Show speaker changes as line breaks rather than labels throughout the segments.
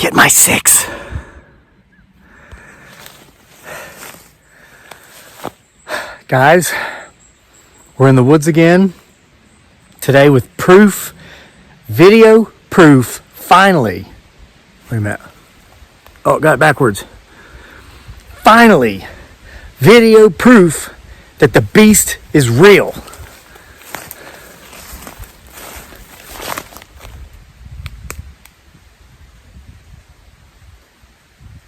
Get my 6. Guys, we're in the woods again today with proof, video proof, finally. Wait a minute. Oh, got it backwards. Finally, video proof that the beast is real.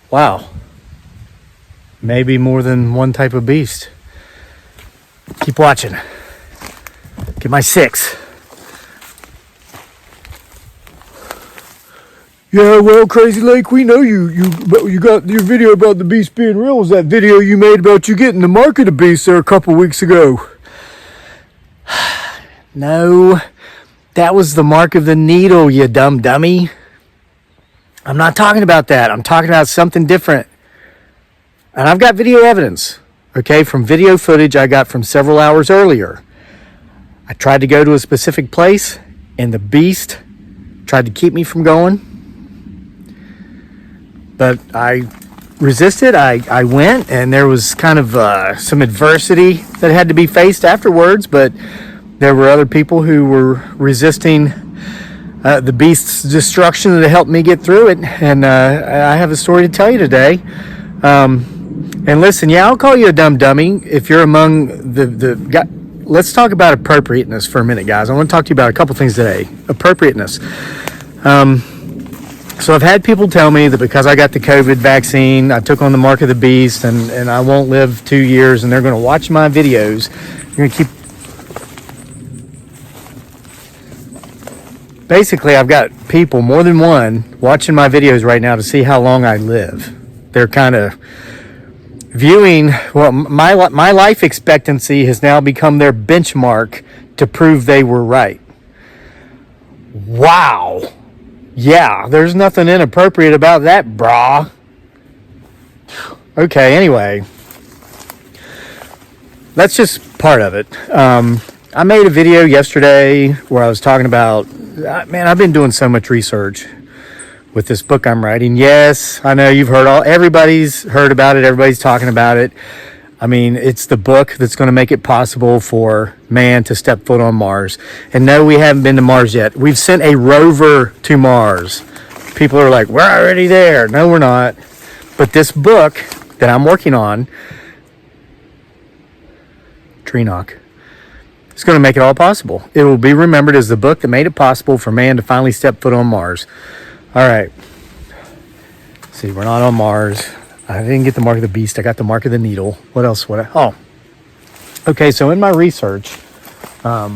Wow. Maybe more than one type of beast. Keep watching. Get my 6. Yeah, well, Crazy Lake, we know you got your video about the beast being real. Was that video you made about you getting the mark of the beast there a couple weeks ago? No, that was the mark of the needle, you dumb dummy. I'm not talking about that. I'm talking about something different. And I've got video evidence, okay, from video footage I got from several hours earlier. I tried to go to a specific place, and the beast tried to keep me from going. But I resisted. I went, and there was kind of some adversity that had to be faced afterwards, but there were other people who were resisting the beast's destruction that helped me get through it, and I have a story to tell you today. And listen, yeah, I'll call you a dumb dummy if you're among the let's talk about appropriateness for a minute, guys. I want to talk to you about a couple things today. Appropriateness. So I've had people tell me that because I got the COVID vaccine, I took on the mark of the beast, and I won't live 2 years, and they're going to watch my videos. You're going to keep... Basically, I've got people, more than one, watching my videos right now to see how long I live. They're kind of viewing, well, my life expectancy has now become their benchmark to prove they were right. Wow. Yeah, there's nothing inappropriate about that, brah. Okay, anyway. That's just part of it. I made a video yesterday where I was talking about, man, I've been doing so much research with this book I'm writing. Yes, I know you've heard everybody's heard about it. Everybody's talking about it. I mean, it's the book that's going to make it possible for man to step foot on Mars. And no, we haven't been to Mars yet. We've sent a rover to Mars. People are like, we're already there. No, we're not. But this book that I'm working on, tree knock, it's going to make it all possible. It will be remembered as the book that made it possible for man to finally step foot on Mars. All right. See, we're not on Mars. I didn't get the mark of the beast. I got the mark of the needle. What else? Okay. So in my research, I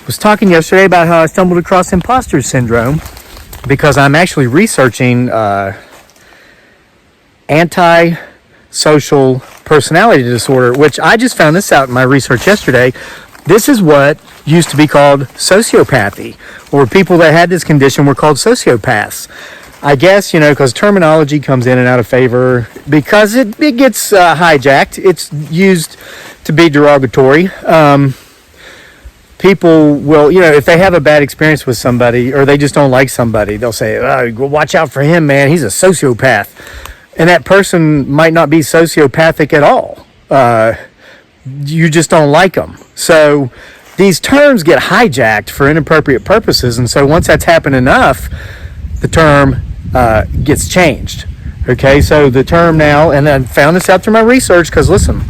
was talking yesterday about how I stumbled across Impostor Syndrome because I'm actually researching antisocial personality disorder, which I just found this out in my research yesterday. This is what used to be called sociopathy, or people that had this condition were called sociopaths. I guess, because terminology comes in and out of favor because it gets hijacked. It's used to be derogatory. People will, if they have a bad experience with somebody or they just don't like somebody, they'll say, oh, watch out for him, man. He's a sociopath. And that person might not be sociopathic at all. You just don't like them. So these terms get hijacked for inappropriate purposes. And so once that's happened enough, the term gets changed. Okay, so the term now, and I found this out through my research, because listen,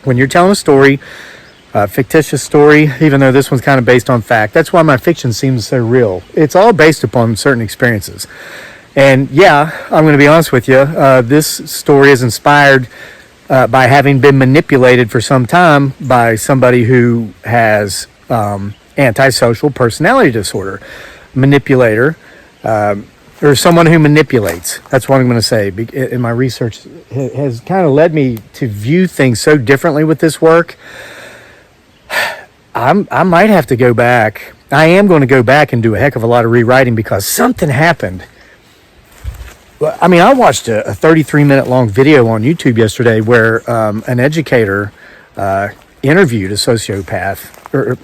when you're telling a story, fictitious story, even though this one's kind of based on fact, that's why my fiction seems so real. It's all based upon certain experiences. And yeah, I'm going to be honest with you, this story is inspired by having been manipulated for some time by somebody who has antisocial personality disorder. Manipulator, or someone who manipulates. That's what I'm going to say. In my research, it has kind of led me to view things so differently with this work. I might have to go back. I am going to go back and do a heck of a lot of rewriting because something happened. I mean, I watched a 33-minute long video on YouTube yesterday where an educator interviewed a sociopath, or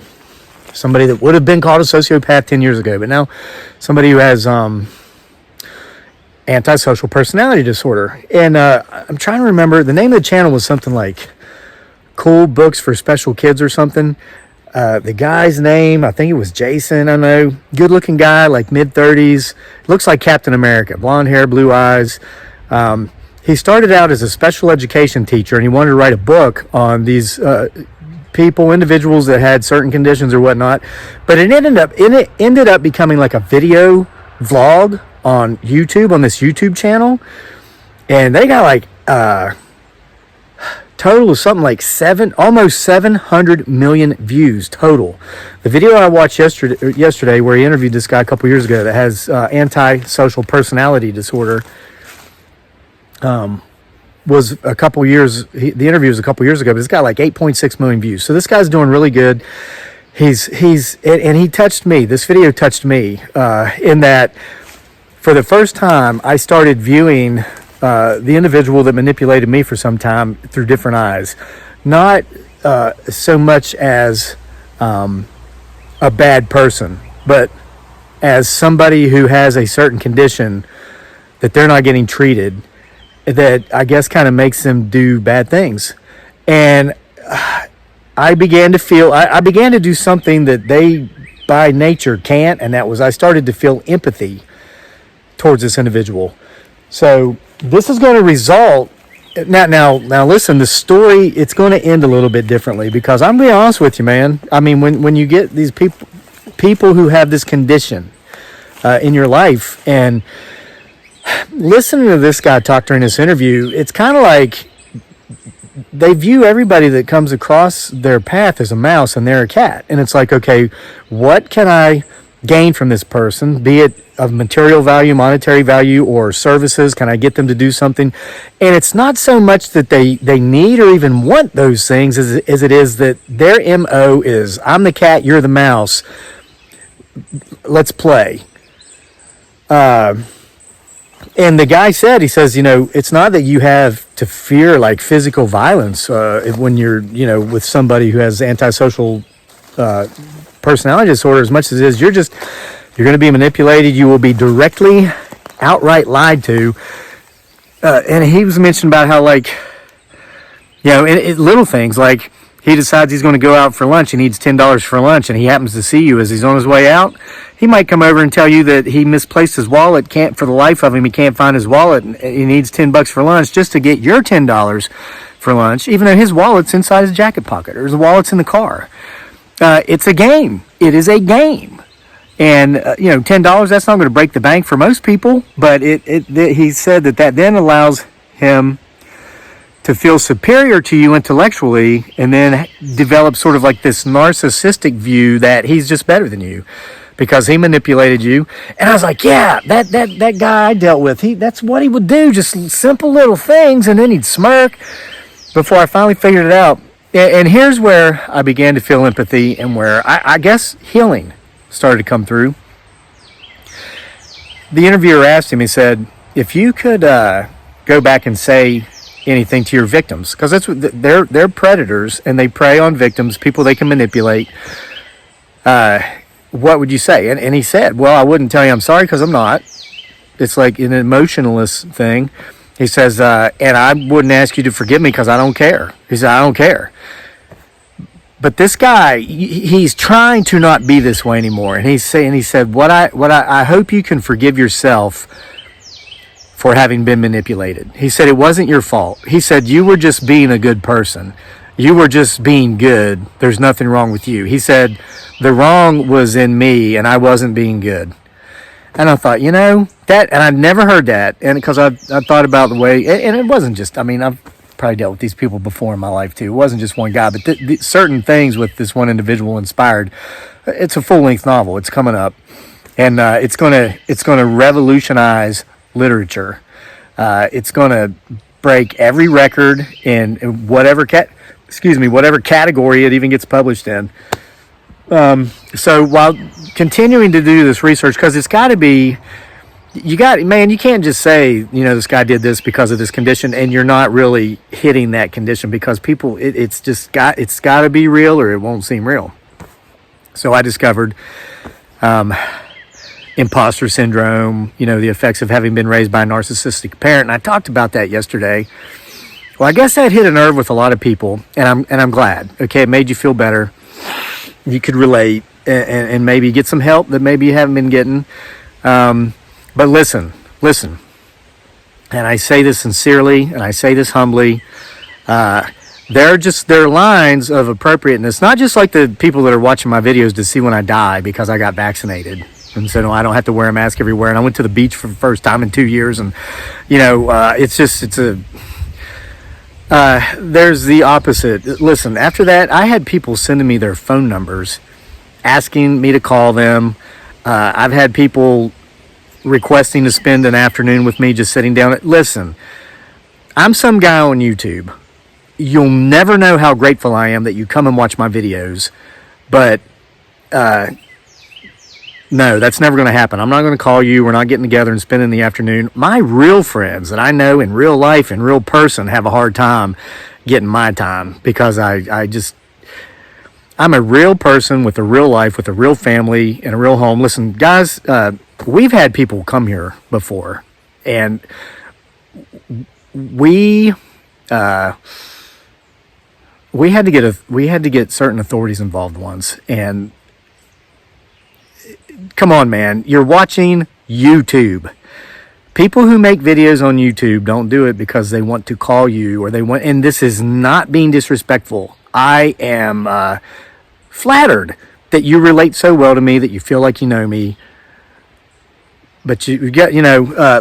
somebody that would have been called a sociopath 10 years ago, but now somebody who has antisocial personality disorder. And I'm trying to remember, the name of the channel was something like Cool Books for Special Kids or something. The guy's name, I think it was Jason, I don't know. Good looking guy, like mid-30s. Looks like Captain America. Blonde hair, blue eyes. He started out as a special education teacher, and he wanted to write a book on these individuals that had certain conditions or whatnot. But it ended up becoming like a video vlog on YouTube, on this YouTube channel. And they got like total of something like almost 700 million views total. The video I watched yesterday where he interviewed this guy a couple years ago that has antisocial personality disorder was a couple years, the interview was a couple years ago, but it's got like 8.6 million views. So this guy's doing really good. And he touched me. This video touched me in that for the first time, I started viewing the individual that manipulated me for some time through different eyes. Not so much as a bad person, but as somebody who has a certain condition that they're not getting treated, that I guess kind of makes them do bad things. And I began to do something that they by nature can't, and that was I started to feel empathy towards this individual. So this is going to result now listen, the story, it's going to end a little bit differently, because I'm going to be honest with you, man. I mean, when you get these people who have this condition in your life, and listening to this guy talk during this interview, it's kind of like they view everybody that comes across their path as a mouse and they're a cat. And it's like, okay, what can I gain from this person, be it of material value, monetary value, or services? Can I get them to do something? And it's not so much that they need or even want those things as it is that their MO is, I'm the cat, you're the mouse, let's play. And the guy said, he says, it's not that you have to fear like physical violence when you're, with somebody who has antisocial personality disorder, as much as it is, you're going to be manipulated. You will be directly, outright lied to. And he was mentioning about how, like, little things, like he decides he's going to go out for lunch. He needs $10 for lunch, and he happens to see you as he's on his way out. He might come over and tell you that he misplaced his wallet. For the life of him, he can't find his wallet, and he needs $10 for lunch just to get your $10 for lunch, even though his wallet's inside his jacket pocket or his wallet's in the car. It's a game. It is a game. And, $10, that's not going to break the bank for most people, but he said that then allows him to feel superior to you intellectually, and then develop sort of like this narcissistic view that he's just better than you because he manipulated you. And I was like, yeah, that guy I dealt with, that's what he would do, just simple little things, and then he'd smirk before I finally figured it out. And here's where I began to feel empathy, and where I guess healing started to come through. The interviewer asked him, he said, if you could go back and say anything to your victims, because that's what they're predators, and they prey on victims, people they can manipulate, what would you say? And he said, well, I wouldn't tell you I'm sorry, because I'm not. It's like an emotionless thing. He says, and I wouldn't ask you to forgive me because I don't care. He said, I don't care. But this guy, he's trying to not be this way anymore. And he said, what I hope you can forgive yourself for having been manipulated. He said, it wasn't your fault. He said, you were just being a good person. You were just being good. There's nothing wrong with you. He said, the wrong was in me, and I wasn't being good. And I thought, that, and I've never heard that. And because I thought about the way, and it wasn't just, I've probably dealt with these people before in my life too. It wasn't just one guy, but certain things with this one individual inspired. It's a full-length novel. It's coming up, and it's gonna revolutionize literature. It's gonna break every record in whatever category it even gets published in. So while continuing to do this research, because it's got to be, you can't just say, this guy did this because of this condition, and you're not really hitting that condition, because people, it's got to be real, or it won't seem real. So I discovered Impostor Syndrome, the effects of having been raised by a narcissistic parent. And I talked about that yesterday. Well, I guess that hit a nerve with a lot of people, and I'm glad. Okay, it made you feel better. You could relate and maybe get some help that maybe you haven't been getting. But listen, and I say this sincerely, and I say this humbly. There are lines of appropriateness, not just like the people that are watching my videos to see when I die because I got vaccinated. And so I don't have to wear a mask everywhere. And I went to the beach for the first time in 2 years. And, there's the opposite. Listen, after that, I had people sending me their phone numbers, asking me to call them. I've had people requesting to spend an afternoon with me just sitting down. Listen, I'm some guy on YouTube. You'll never know how grateful I am that you come and watch my videos. But, no, that's never going to happen. I'm not going to call you. We're not getting together and spending the afternoon. My real friends that I know in real life, in real person, have a hard time getting my time because I'm a real person with a real life, with a real family and a real home. Listen, guys, we've had people come here before, and we had to get certain authorities involved once, and come on, man. You're watching YouTube. People who make videos on YouTube don't do it because they want to call you or and this is not being disrespectful. I am flattered that you relate so well to me, that you feel like you know me. But you get,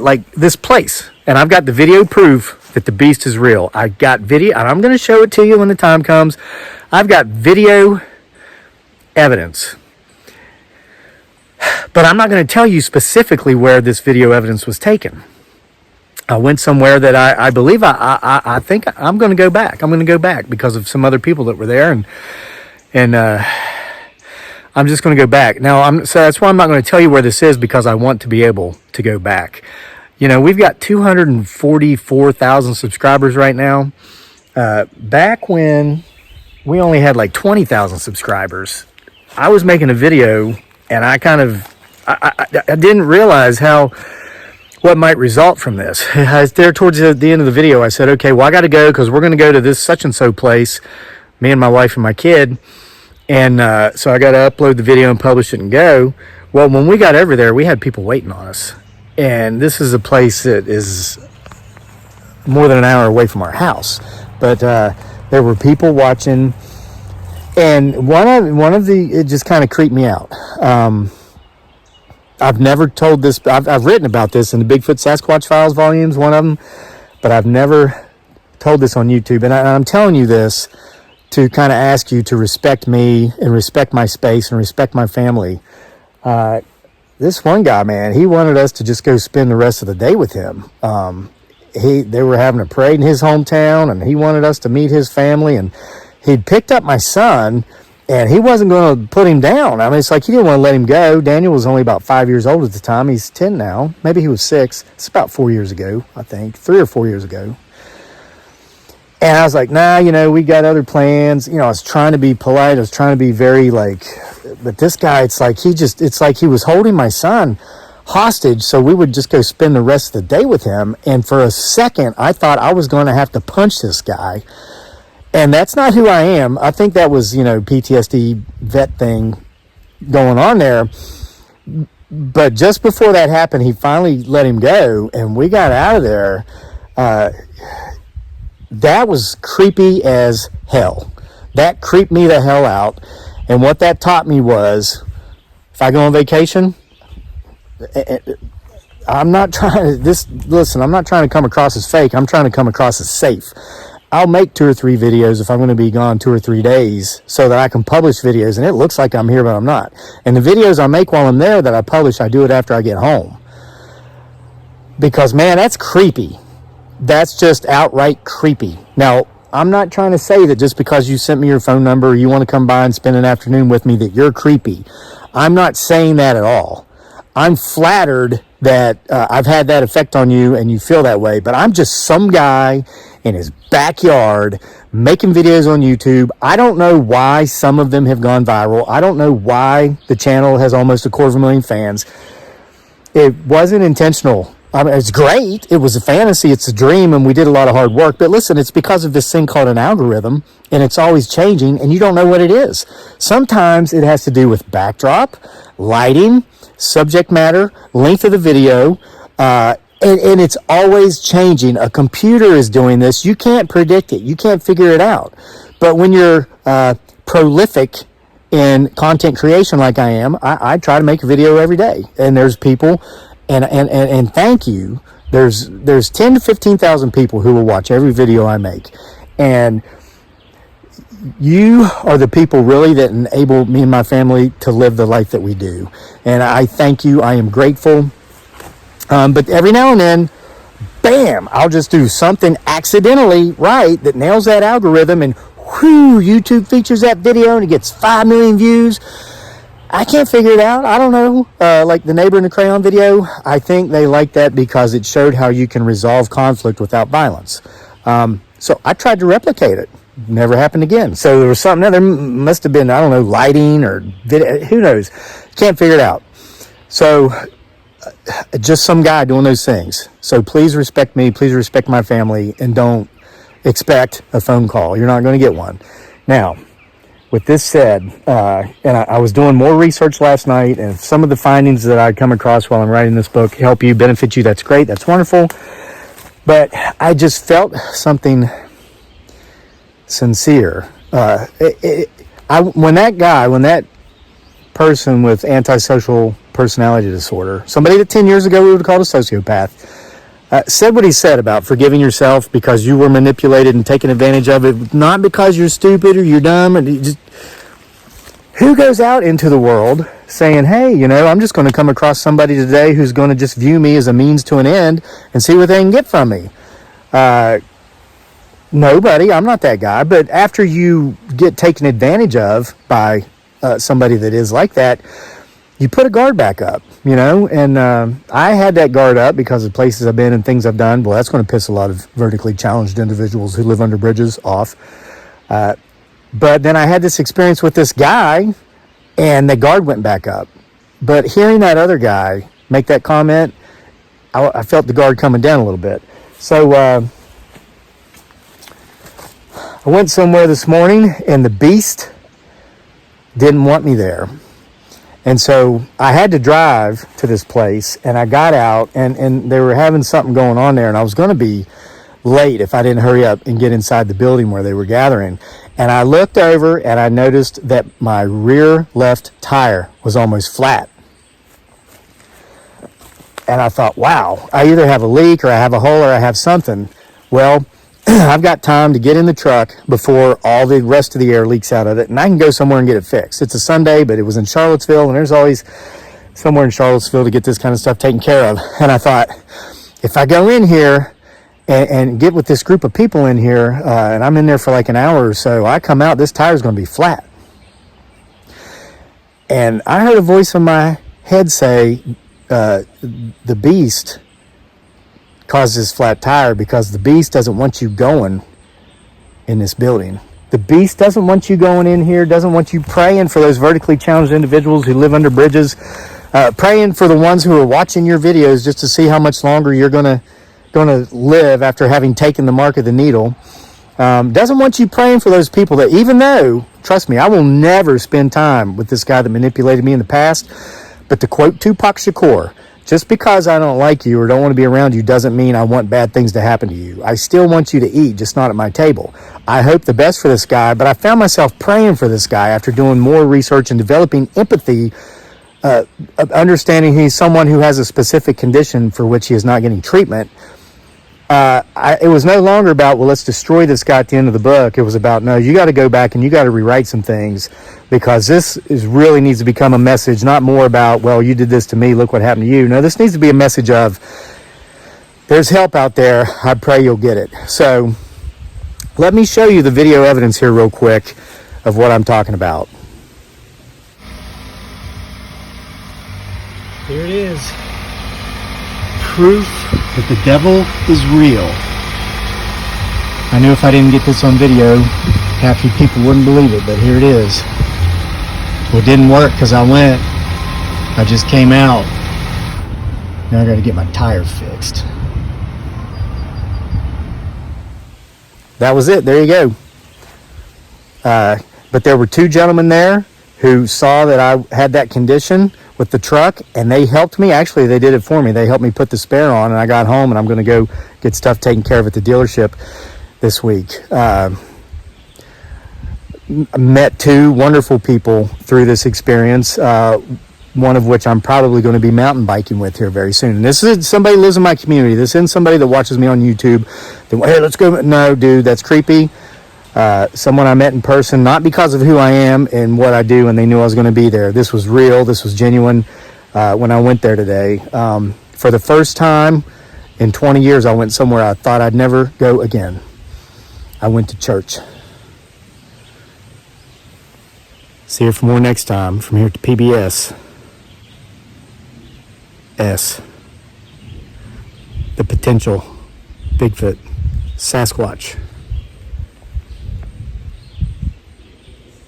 like this place. And I've got the video proof that the beast is real. I got video, and I'm going to show it to you when the time comes. I've got video evidence. But I'm not going to tell you specifically where this video evidence was taken. I went somewhere that I believe I think I'm going to go back. I'm going to go back because of some other people that were there, and I'm just going to go back. Now, so that's why I'm not going to tell you where this is, because I want to be able to go back. We've got 244,000 subscribers right now. Back when we only had like 20,000 subscribers, I was making a video, and I didn't realize what might result from this. I was there towards the end of the video. I said, okay, well, I got to go because we're going to go to this such and so place, me and my wife and my kid. And so I got to upload the video and publish it and go. Well, when we got over there, we had people waiting on us. And this is a place that is more than an hour away from our house. But there were people watching. And it just kind of creeped me out. I've never told this. I've written about this in the Bigfoot Sasquatch Files volumes, one of them, but I've never told this on YouTube. And I'm telling you this to kind of ask you to respect me and respect my space and respect my family. This one guy, man, he wanted us to just go spend the rest of the day with him. They were having a parade in his hometown, and he wanted us to meet his family, and he'd picked up my son, and he wasn't going to put him down. I mean, it's like he didn't want to let him go. Daniel was only about 5 years old at the time. He's 10 now. Maybe he was 6. It's about 4 years ago, I think. 3 or 4 years ago. And I was like, nah, we got other plans. I was trying to be polite. I was trying to be very but this guy, it's like he was holding my son hostage so we would just go spend the rest of the day with him. And for a second, I thought I was going to have to punch this guy. And that's not who I am. I think that was, PTSD vet thing going on there. But just before that happened, he finally let him go, and we got out of there. That was creepy as hell. That creeped me the hell out. And what that taught me was, if I go on vacation, I'm not trying to come across as fake. I'm trying to come across as safe. I'll make 2 or 3 videos if I'm going to be gone 2 or 3 days so that I can publish videos, and it looks like I'm here, but I'm not. And the videos I make while I'm there that I publish, I do it after I get home. Because, man, that's creepy. That's just outright creepy. Now, I'm not trying to say that just because you sent me your phone number or you want to come by and spend an afternoon with me that you're creepy. I'm not saying that at all. I'm flattered that I've had that effect on you and you feel that way, but I'm just some guy in his backyard making videos on YouTube. I don't know why some of them have gone viral. I don't know why the channel has almost 250,000 fans. It wasn't intentional. I mean, it's great. It was a fantasy. It's a dream, and we did a lot of hard work. But listen, it's because of this thing called an algorithm, and it's always changing, and you don't know what it is. Sometimes it has to do with backdrop, lighting, subject matter, length of the video, and it's always changing. A computer is doing this. You can't predict it. You can't figure it out. But when you're prolific in content creation like I am, I try to make a video every day, and there's people. And thank you. There's 10 to 15,000 people who will watch every video I make, and you are the people really that enable me and my family to live the life that we do. And I thank you. I am grateful. But every now and then, bam, I'll just do something accidentally right that nails that algorithm, and whoo, YouTube features that video and it gets 5 million views. I can't figure it out. I don't know. Like the neighbor in the crayon video, I think they liked that because it showed how you can resolve conflict without violence. So I tried to replicate it. Never happened again. So there was something there must have been, I don't know, lighting or video, who knows. Can't figure it out. So just some guy doing those things. So please respect me. Please respect my family, and don't expect a phone call. You're not going to get one. Now, with this said, and I was doing more research last night, and if some of the findings that I come across while I'm writing this book help you, benefit you, that's great, that's wonderful. But I just felt something sincere. When that person with antisocial personality disorder, somebody that 10 years ago we would have called a sociopath, said what he said about forgiving yourself because you were manipulated and taken advantage of it, not because you're stupid or you're dumb. And who goes out into the world saying, hey, I'm just going to come across somebody today who's going to just view me as a means to an end and see what they can get from me? Nobody. I'm not that guy. But after you get taken advantage of by somebody that is like that, you put a guard back up, and I had that guard up because of places I've been and things I've done. Well, that's going to piss a lot of vertically challenged individuals who live under bridges off. But then I had this experience with this guy, and the guard went back up. But hearing that other guy make that comment, I felt the guard coming down a little bit. So I went somewhere this morning, and the beast didn't want me there. And so I had to drive to this place, and I got out, and they were having something going on there, and I was going to be late if I didn't hurry up and get inside the building where they were gathering. And I looked over, and I noticed that my rear left tire was almost flat. And I thought, wow, I either have a leak or I have a hole or I have something. Well, I've got time to get in the truck before all the rest of the air leaks out of it, and I can go somewhere and get it fixed. It's a Sunday, but it was in Charlottesville, and there's always somewhere in Charlottesville to get this kind of stuff taken care of. And I thought, if I go in here and get with this group of people in here, and I'm in there for like an hour or so, I come out, this tire's going to be flat. And I heard a voice in my head say, the beast causes flat tire because the beast doesn't want you going in this building. The beast doesn't want you going in here, doesn't want you praying for those vertically challenged individuals who live under bridges, praying for the ones who are watching your videos just to see how much longer you're gonna live after having taken the mark of the needle. Doesn't want you praying for those people that, even though, trust me, I will never spend time with this guy that manipulated me in the past, but to quote Tupac Shakur, just because I don't like you or don't want to be around you doesn't mean I want bad things to happen to you. I still want you to eat, just not at my table. I hope the best for this guy, but I found myself praying for this guy after doing more research and developing empathy, understanding he's someone who has a specific condition for which he is not getting treatment. It was no longer about, well, let's destroy this guy at the end of the book. It was about, no, you got to go back and you got to rewrite some things, because this really needs to become a message, not more about, well, you did this to me, look what happened to you. No, this needs to be a message of, there's help out there. I pray you'll get it. So let me show you the video evidence here real quick of what I'm talking about. Here it is. Proof that the devil is real. I knew if I didn't get this on video, half you people wouldn't believe it, but here it is. Well, it didn't work because I went. I just came out. Now I got to get my tire fixed. That was it. There you go. But there were two gentlemen there who saw that I had that condition with the truck, and they helped me. Actually, they did it for me. They helped me put the spare on, and I got home, and I'm going to go get stuff taken care of at the dealership this week. Met two wonderful people through this experience, one of which I'm probably going to be mountain biking with here very soon. And this is somebody who lives in my community. This isn't somebody that watches me on YouTube. Hey, let's go. No, dude, that's creepy. Someone I met in person, not because of who I am and what I do, and they knew I was going to be there. This was real. This was genuine when I went there today. For the first time in 20 years, I went somewhere I thought I'd never go again. I went to church. See you for more next time. From here to PBS. S. The potential Bigfoot, Sasquatch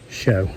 show.